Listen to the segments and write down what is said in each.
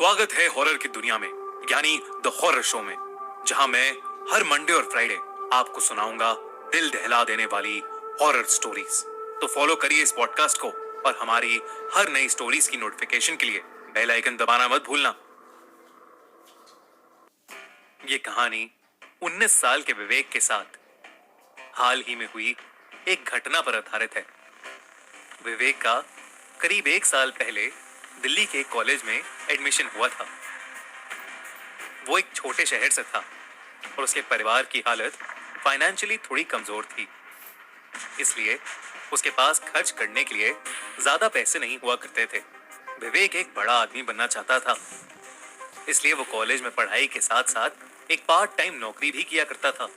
स्वागत है हॉरर की दुनिया में, यानी द हॉरर शो में, जहां मैं हर मंडे और फ्राइडे आपको सुनाऊंगा दिल दहला देने वाली हॉरर स्टोरीज। तो फॉलो करिए इस पॉडकास्ट को और हमारी हर नई स्टोरीज की नोटिफिकेशन के लिए बेल आइकन दबाना मत भूलना। ये कहानी 19 साल के विवेक के साथ हाल ही में हुई एक घटना पर आधारित है। विवेक का करीब 1 साल पहले दिल्ली के कॉलेज में एडमिशन हुआ था। वो एक छोटे शहर से था और उसके परिवार की हालत फाइनेंशियली थोड़ी कमजोर थी, इसलिए उसके पास खर्च करने के लिए ज्यादा पैसे नहीं हुआ करते थे। विवेक एक बड़ा आदमी बनना चाहता था, इसलिए वो कॉलेज में पढ़ाई के साथ साथ एक पार्ट टाइम नौकरी भी किया करता था।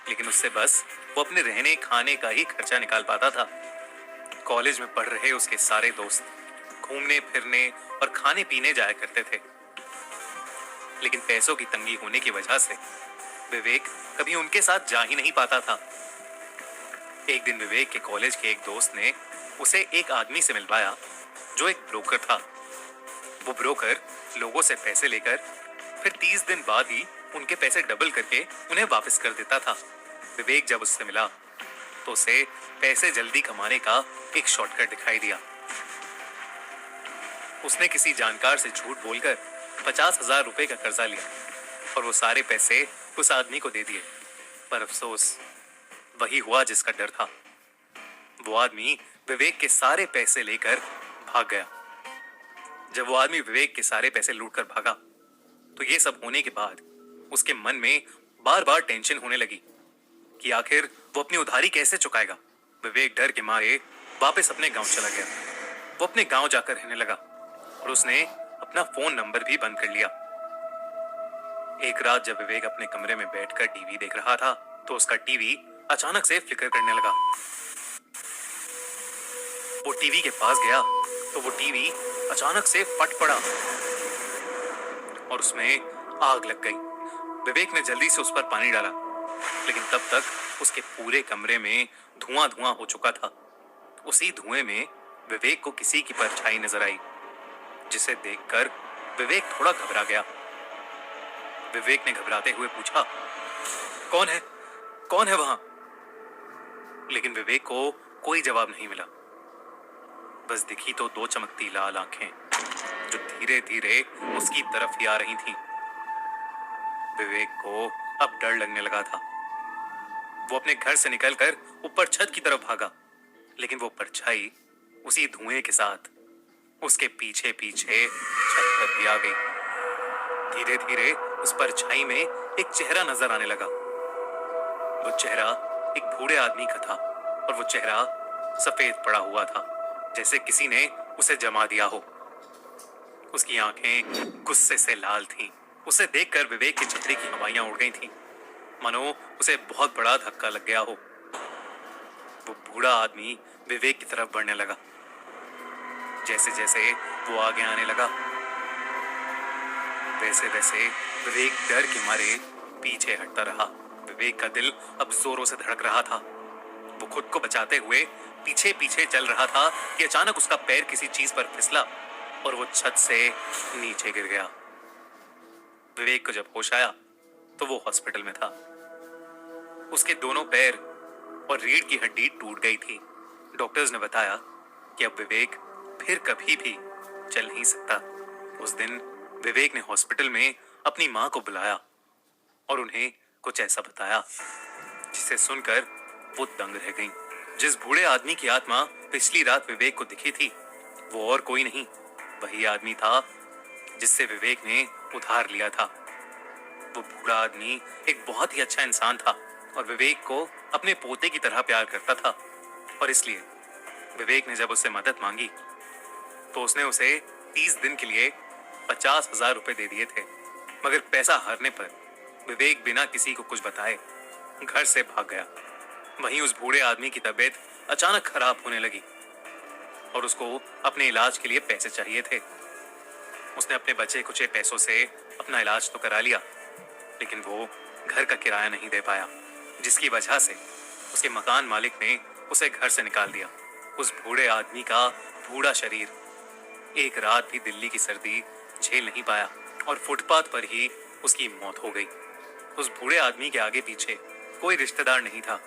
लेकिन उससे बस वो अपने रहने खाने का ही खर्चा निकाल पाता था। कॉलेज में पढ़ रहे उसके सारे दोस्त घूमने फिरने और खाने पीने जाया करते थे, लेकिन पैसों की तंगी होने की वजह से विवेक कभी उनके साथ जा ही नहीं पाता था। एक दिन विवेक के कॉलेज के एक दोस्त ने उसे एक आदमी से मिलवाया जो एक ब्रोकर था। वो ब्रोकर लोगों से पैसे लेकर फिर 30 दिन बाद ही उनके पैसे डबल करके उन्हें वापस कर देता था। विवेक जब उससे मिला तो उसे पैसे जल्दी कमाने का एक शॉर्टकट दिखाई दिया। उसने किसी जानकार से झूठ बोलकर 50,000 रुपए का कर्जा लिया और वो सारे पैसे उस आदमी को दे दिए। पर अफसोस वही हुआ जिसका डर था। वो आदमी विवेक के सारे पैसे लेकर भाग गया। जब वो आदमी विवेक के सारे पैसे लूटकर भागा तो ये सब होने के बाद उसके मन में बार बार टेंशन होने लगी कि आखिर वो अपनी उधारी कैसे चुकाएगा। विवेक डर के मारे वापस अपने गांव चला गया। वो अपने गांव जाकर रहने लगा और उसने अपना फोन नंबर भी बंद कर लिया। एक रात जब विवेक अपने कमरे में बैठकर टीवी देख रहा था तो उसका टीवी अचानक से फ्लिकर करने लगा। वो टीवी के पास गया तो वो टीवी अचानक से फट पड़ा और उसमें आग लग गई। विवेक ने जल्दी से उस पर पानी डाला, लेकिन तब तक उसके पूरे कमरे में धुआं धुआं हो चुका था। उसी धुएं में विवेक को किसी की परछाई नजर आई, जिसे देखकर विवेक थोड़ा घबरा गया। विवेक ने घबराते हुए पूछा, कौन है? कौन है वहां? लेकिन विवेक को कोई जवाब नहीं मिला। बस दिखी तो 2 चमकती लाल आंखें जो धीरे धीरे उसकी तरफ ही आ रही थीं। विवेक को अब डर लगने लगा था। वो अपने घर से निकलकर ऊपर छत की तरफ भागा, लेकिन वो परछाई उसी धुएं के साथ उसके पीछे पीछे छत पर भी आ गई। धीरे धीरे उस परछाई में एक चेहरा नजर आने लगा। वो चेहरा एक बूढ़े आदमी का था और वो चेहरा सफेद पड़ा हुआ था, जैसे किसी ने उसे जमा दिया हो। उसकी आंखें गुस्से से लाल थीं। उसे देखकर विवेक के चेहरे की हवाइयां उड़ गई थीं, मानो उसे बहुत बड़ा धक्का लग गया हो। वो बूढ़ा आदमी विवेक की तरफ बढ़ने लगा। जैसे जैसे वो आगे आने लगा, वैसे वैसे विवेक डर के मारे पीछे हटता रहा। विवेक का दिल अब जोरों से धड़क रहा था। वो खुद को बचाते हुए पीछे पीछे चल रहा था कि अचानक उसका पैर किसी चीज पर फिसला और वो छत से नीचे गिर गया। विवेक को जब होश आया तो वो हॉस्पिटल में था। उसके दोनों पैर और रीढ़ की हड्डी टूट गई थी। डॉक्टर्स ने बताया कि अब विवेक फिर कभी भी चल नहीं सकता। उस दिन विवेक ने हॉस्पिटल में अपनी मां को बुलाया और उन्हें कुछ ऐसा बताया जिसे सुनकर वो दंग रह गईं। जिस बूढ़े आदमी की आत्मा पिछली रात विवेक को दिखी थी, वो और कोई नहीं, वही आदमी था जिससे विवेक ने उधार लिया था। वो बूढ़ा आदमी एक बहुत ही अच्छा इंसान था और विवेक को अपने पोते की तरह प्यार करता था। और इसलिए विवेक ने जब उससे मदद मांगी तो उसने उसे 30 दिन के लिए 50,000 रुपए दे दिए थे। मगर पैसा हारने पर विवेक बिना किसी को कुछ बताए घर से भाग गया। वहीं उस बूढ़े आदमी की तबीयत अचानक खराब होने लगी और उसको अपने इलाज के लिए पैसे चाहिए थे। उसने अपने बचे कुचे पैसों से अपना इलाज तो करा लिया, लेकिन वो घर का किराया नहीं दे पाया, जिसकी वजह से उसके मकान मालिक ने उसे घर से निकाल दिया। उस बूढ़े आदमी का बूढ़ा शरीर एक रात भी दिल्ली की सर्दी झेल नहीं पाया और फुटपाथ पर ही उसकी मौत हो गई। उस बूढ़े आदमी के आगे पीछे कोई रिश्तेदार नहीं था,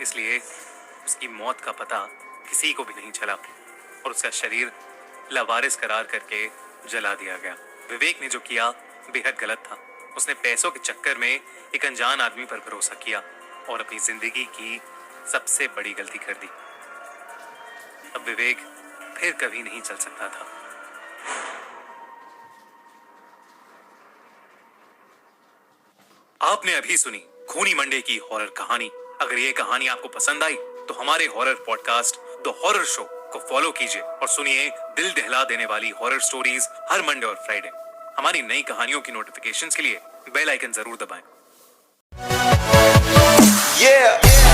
इसलिए उसकी मौत का पता किसी को भी नहीं चला और उसका शरीर लावारिस करार करके जला दिया गया। विवेक ने जो किया बेहद गलत था। उसने पैसों के चक्कर में एक अनजान आदमी पर भरोसा किया और अपनी जिंदगी की सबसे बड़ी गलती कर दी। अब विवेक फिर कभी नहीं चल सकता था। आपने अभी सुनी खूनी मंडे की हॉरर कहानी। अगर ये कहानी आपको पसंद आई तो हमारे horror podcast the horror show को फॉलो कीजिए और सुनिए दिल दहला देने वाली हॉरर स्टोरीज हर मंडे और फ्राइडे। हमारी नई कहानियों की नोटिफिकेशंस के लिए बेल आइकन जरूर दबाएं। Yeah.